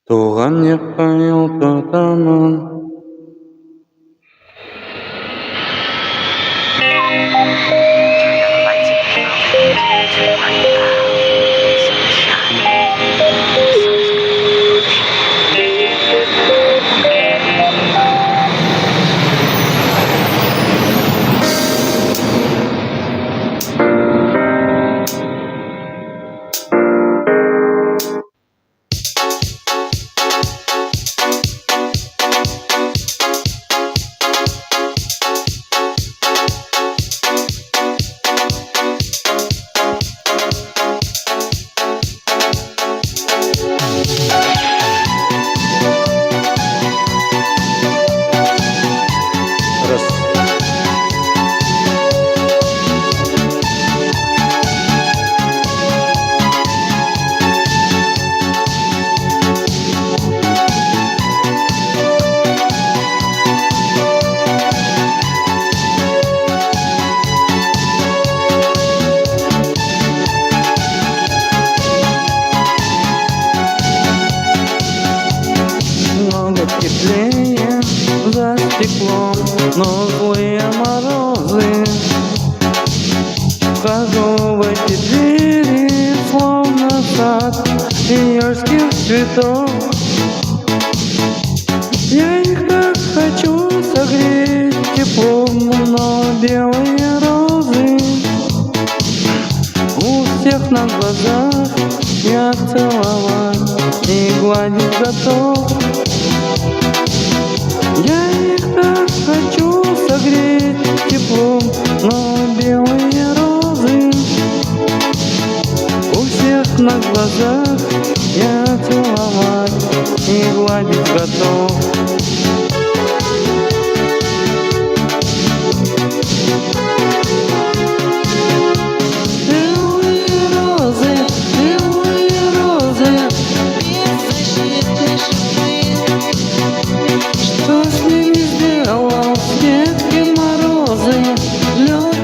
Туған ел тұтамын. Теплее за стеклом, но злые морозы. Вхожу в эти двери, словно сад июльских цветов. Я их так хочу согреть теплом, но белые розы у всех на глазах я целовать и гладить готов. Я их так хочу согреть теплом, но белые розы у всех на глазах я целовать и гладить готов.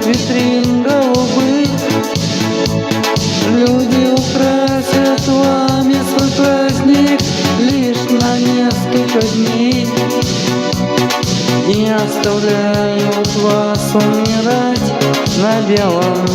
Витрин голубых люди украсят вами свой праздник лишь на несколько дней и оставляют вас умирать на белом